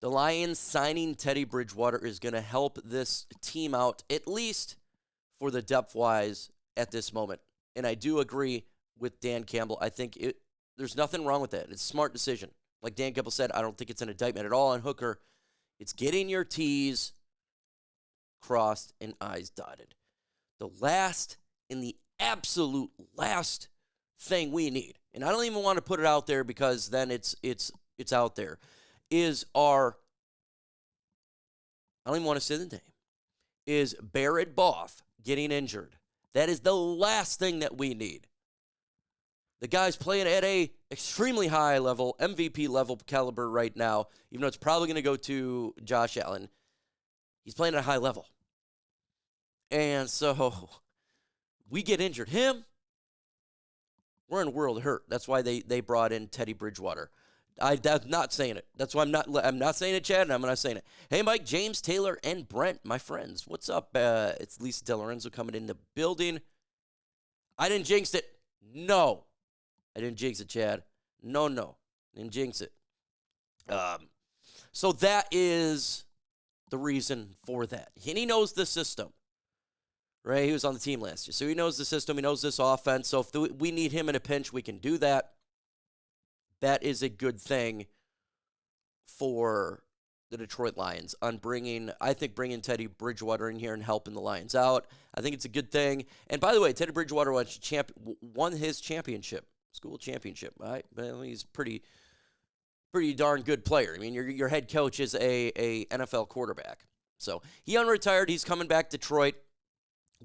The Lions signing Teddy Bridgewater is going to help this team out, at least for the depth-wise at this moment. And I do agree with Dan Campbell. I think there's nothing wrong with that. It's a smart decision. Like Dan Campbell said, I don't think it's an indictment at all on Hooker. It's getting your T's crossed and I's dotted. The last and the absolute last thing we need, and I don't even want to put it out there because then it's out there, is I don't even want to say the name, is Barrett Boff getting injured. That is the last thing that we need. The guy's playing at a extremely high level, MVP level caliber right now, even though it's probably going to go to Josh Allen. He's playing at a high level. And so we get injured. Him, we're in a world of hurt. That's why they brought in Teddy Bridgewater. I'm not saying it. That's why I'm not saying it, Chad, and I'm not saying it. Hey, Mike, James, Taylor, and Brent, my friends. What's up? It's Lisa DeLorenzo coming in the building. I didn't jinx it. No. I didn't jinx it, Chad. No. Didn't jinx it. So that is the reason for that. And he knows the system. Right? He was on the team last year. So he knows the system. He knows this offense. So if we need him in a pinch, we can do that. That is a good thing for the Detroit Lions on bringing Teddy Bridgewater in here and helping the Lions out. I think it's a good thing. And by the way, Teddy Bridgewater won his championship, school championship. Right? But he's pretty darn good player. I mean, your head coach is a NFL quarterback. So he unretired. He's coming back to Detroit.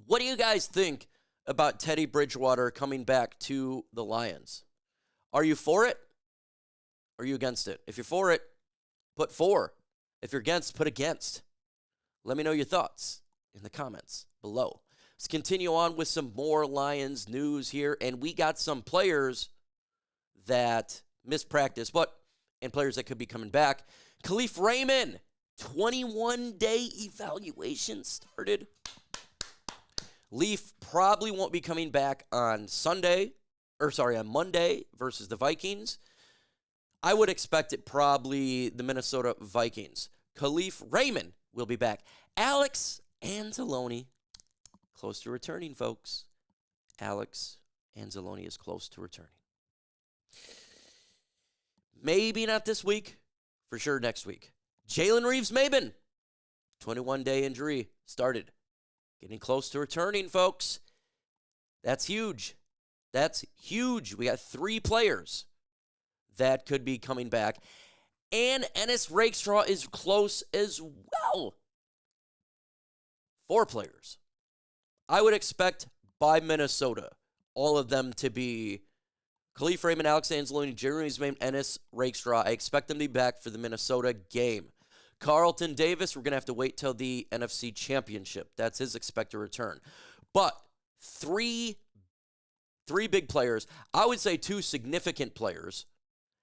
What do you guys think about Teddy Bridgewater coming back to the Lions? Are you for it? Or are you against it? If you're for it, put for. If you're against, put against. Let me know your thoughts in the comments below. Let's continue on with some more Lions news here. And we got some players that missed practice, and players that could be coming back. Khalif Raymond, 21-day evaluation started. Leaf probably won't be coming back on Monday versus the Vikings. I would expect it probably the Minnesota Vikings. Khalif Raymond will be back. Alex Anzalone, close to returning, folks. Alex Anzalone is close to returning. Maybe not this week. For sure next week. Jalen Reeves-Maybin, 21-day injury, started. Getting close to returning, folks. That's huge. That's huge. We got 3 players that could be coming back. And Ennis Rakestraw is close as well. 4 players. I would expect by Minnesota, all of them to be Khalif Raymond, Alex Anzalone, Jeremy Smain, Ennis Rakestraw. I expect them to be back for the Minnesota game. Carlton Davis, we're going to have to wait till the NFC Championship. That's his expected return. But 3 big players. I would say 2 significant players.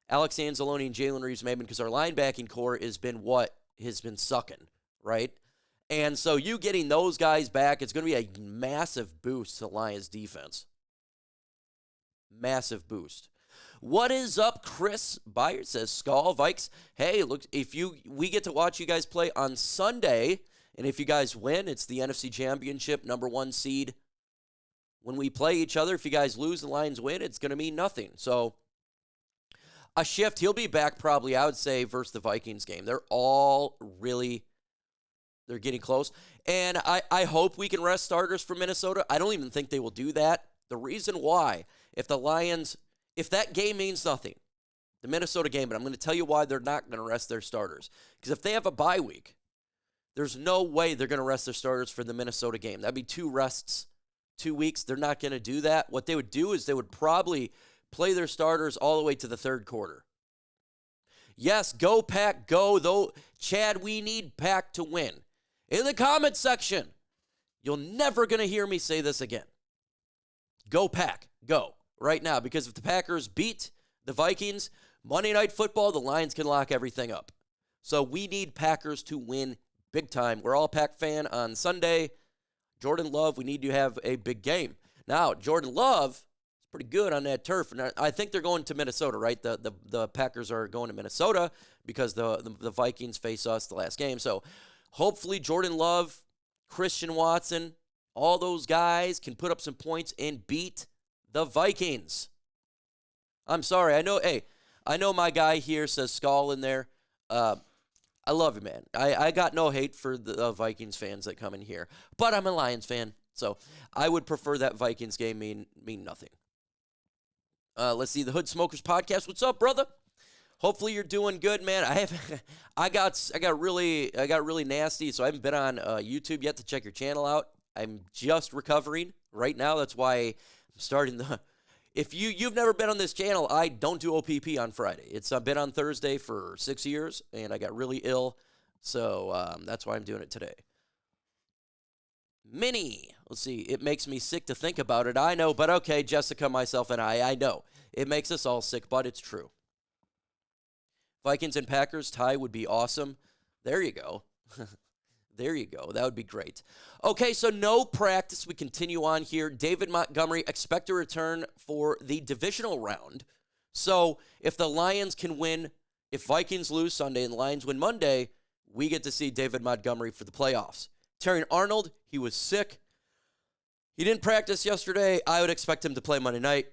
Alex Anzalone and Jalen Reeves-Maybin, because our linebacking core has been what has been sucking, right? And so you getting those guys back, it's going to be a massive boost to the Lions defense. Massive boost. What is up, Chris Byers says, Skull Vikes. Hey, look, we get to watch you guys play on Sunday, and if you guys win, it's the NFC Championship, number 1 seed. When we play each other, if you guys lose, the Lions win, it's going to mean nothing. So, a shift. He'll be back probably, I would say, versus the Vikings game. They're getting close. And I hope we can rest starters for Minnesota. I don't even think they will do that. The reason why, if that game means nothing, the Minnesota game, but I'm going to tell you why they're not going to rest their starters. Because if they have a bye week, there's no way they're going to rest their starters for the Minnesota game. That'd be 2 rests, 2 weeks. They're not going to do that. What they would do is they would probably play their starters all the way to the 3rd quarter. Yes, go Pack, go. Though, Chad, we need Pack to win. In the comments section, you're never going to hear me say this again. Go Pack, go. Right now, because if the Packers beat the Vikings, Monday Night Football, the Lions can lock everything up. So we need Packers to win big time. We're all Pack fan on Sunday. Jordan Love, we need to have a big game. Now, Jordan Love is pretty good on that turf. And I think they're going to Minnesota, right? The Packers are going to Minnesota because the Vikings face us the last game. So hopefully Jordan Love, Christian Watson, all those guys can put up some points and beat the Vikings. I'm sorry. I know my guy here says Skull in there. I love you, man. I got no hate for the Vikings fans that come in here. But I'm a Lions fan, so I would prefer that Vikings game mean nothing. Let's see, the Hood Smokers podcast. What's up, brother? Hopefully you're doing good, man. I got really nasty, so I haven't been on YouTube yet to check your channel out. I'm just recovering right now. That's why I'm starting the. If you've never been on this channel, I don't do OPP on Friday. I've been on Thursday for 6 years, and I got really ill, so that's why I'm doing it today. Minnie, let's see. It makes me sick to think about it. I know, but okay, Jessica, myself, and I know. It makes us all sick, but it's true. Vikings and Packers tie would be awesome. There you go. There you go. That would be great. Okay, so no practice. We continue on here. David Montgomery, expect a return for the divisional round. So if the Lions can win, if Vikings lose Sunday and the Lions win Monday, we get to see David Montgomery for the playoffs. Terrion Arnold, he was sick. He didn't practice yesterday. I would expect him to play Monday night.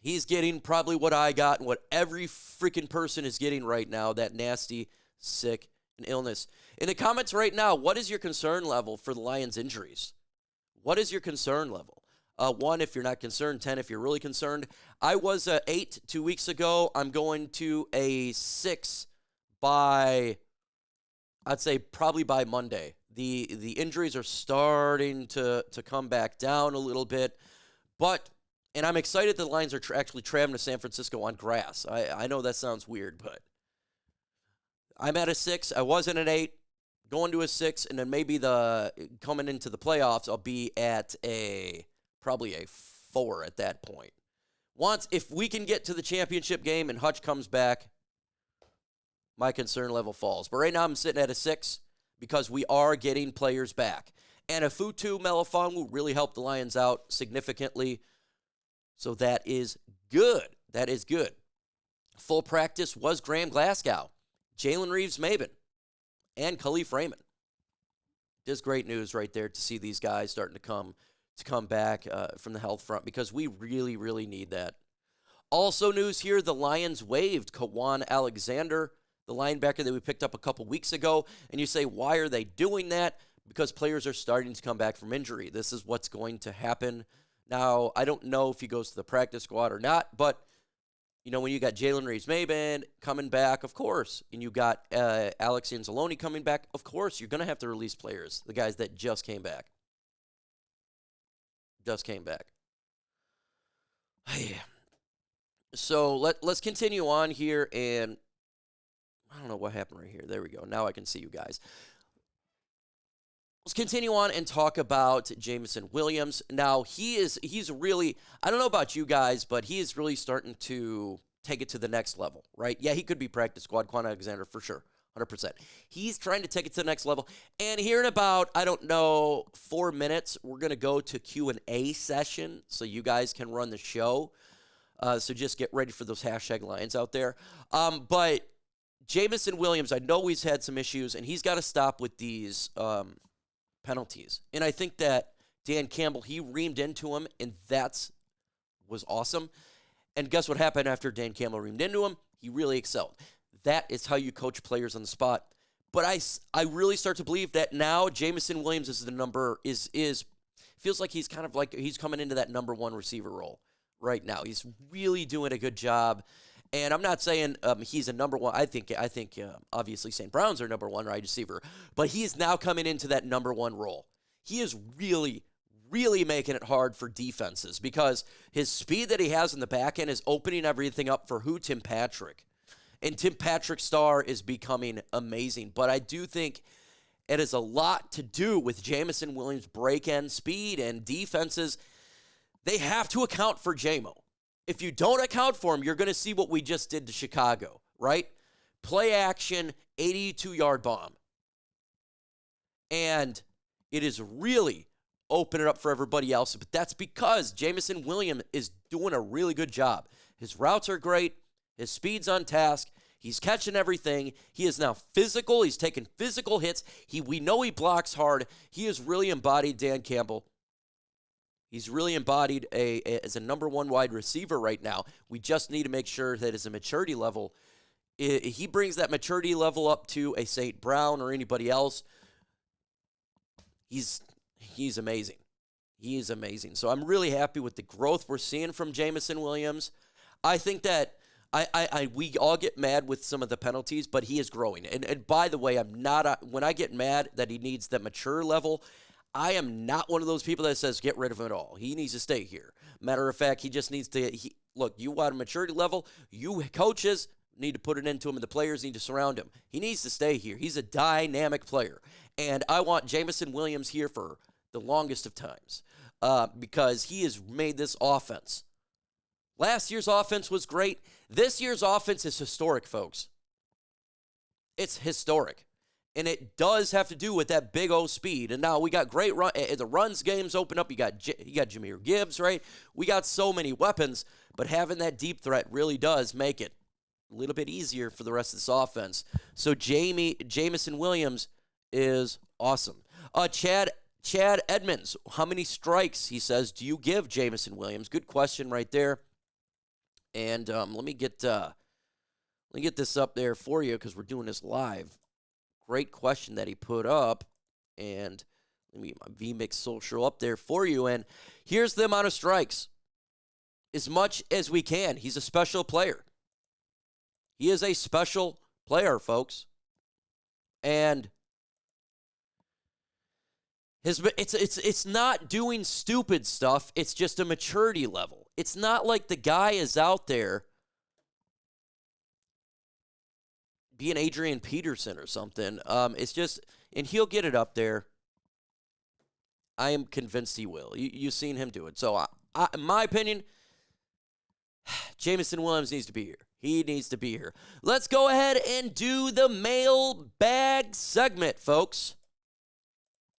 He's getting probably what I got and what every freaking person is getting right now, that nasty, sick, and illness. In the comments right now, what is your concern level for the Lions' injuries? What is your concern level? 1 if you're not concerned, 10 if you're really concerned. I was 8 2 weeks ago. I'm going to a 6 by, I'd say probably by Monday. The injuries are starting to come back down a little bit, and I'm excited the Lions are actually traveling to San Francisco on grass. I know that sounds weird, but I'm at a 6. I was at an 8, going to a 6, and then maybe coming into the playoffs, I'll be at probably a 4 at that point. If we can get to the championship game and Hutch comes back, my concern level falls. But right now I'm sitting at a 6 because we are getting players back. And a Futu Melifonwu will really help the Lions out significantly. So that is good. That is good. Full practice was Graham Glasgow, Jalen Reeves-Maybin, and Khalif Raymond. Just great news right there to see these guys starting to come back from the health front because we really, really need that. Also news here, the Lions waived Kawan Alexander, the linebacker that we picked up a couple weeks ago. And you say, why are they doing that? Because players are starting to come back from injury. This is what's going to happen. Now, I don't know if he goes to the practice squad or not, but when you got Jalen Reeves-Maybin coming back, of course, and you got Alex Anzalone coming back, of course, you're going to have to release players, the guys that just came back. So let's continue on here, and I don't know what happened right here. There we go. Now I can see you guys. Let's continue on and talk about Jameson Williams. Now, he's really, I don't know about you guys, but he is really starting to take it to the next level, right? Yeah, he could be practice squad, Quan Alexander, for sure, 100%. He's trying to take it to the next level. And here in about, 4 minutes, we're going to go to Q&A session so you guys can run the show. So just get ready for those hashtag Lions out there. But Jameson Williams, I know he's had some issues, and he's got to stop with these penalties. And I think that Dan Campbell, he reamed into him, and that was awesome. And guess what happened after Dan Campbell reamed into him? He really excelled. That is how you coach players on the spot. But I really start to believe that now Jameson Williams is the feels like he's kind of like he's coming into that number 1 receiver role right now. He's really doing a good job. And I'm not saying he's a number 1. I think obviously St. Brown's are number 1 wide receiver. But he is now coming into that number 1 role. He is really, really making it hard for defenses because his speed that he has in the back end is opening everything up for Tim Patrick. And Tim Patrick's star is becoming amazing. But I do think it has a lot to do with Jameson Williams' break-end speed, and defenses, they have to account for JMO. If you don't account for him, you're going to see what we just did to Chicago, right? Play action, 82-yard bomb. And it is really open it up for everybody else. But that's because Jameson Williams is doing a really good job. His routes are great. His speed's on task. He's catching everything. He is now physical. He's taking physical hits. We know he blocks hard. He has really embodied Dan Campbell. He's really embodied as a number one wide receiver right now. We just need to make sure that as a maturity level, he brings that maturity level up to a St. Brown or anybody else. He's amazing. He is amazing. So I'm really happy with the growth we're seeing from Jameson Williams. I think that we all get mad with some of the penalties, but he is growing. And by the way, when I get mad that he needs that mature level, I am not one of those people that says get rid of him at all. He needs to stay here. Matter of fact, he just needs to look. You want a maturity level? You coaches need to put it into him, and the players need to surround him. He needs to stay here. He's a dynamic player, and I want Jameson Williams here for the longest of times because he has made this offense. Last year's offense was great. This year's offense is historic, folks. It's historic. And it does have to do with that big O speed. And now we got great run. The runs games open up. You got Jahmyr Gibbs, right? We got so many weapons, but having that deep threat really does make it a little bit easier for the rest of this offense. So Jameson Williams is awesome. Chad Edmonds, how many strikes, he says, do you give Jameson Williams? Good question right there. And let me get this up there for you because we're doing this live. Great question that he put up. And let me get my VMix social up there for you. And here's the amount of strikes. As much as we can. He's a special player. He is a special player, folks. And it's not doing stupid stuff. It's just a maturity level. It's not like the guy is out there being Adrian Peterson or something. It's just, and he'll get it up there. I am convinced he will. You've seen him do it. So, in my opinion, Jameson Williams needs to be here. He needs to be here. Let's go ahead and do the mailbag segment, folks.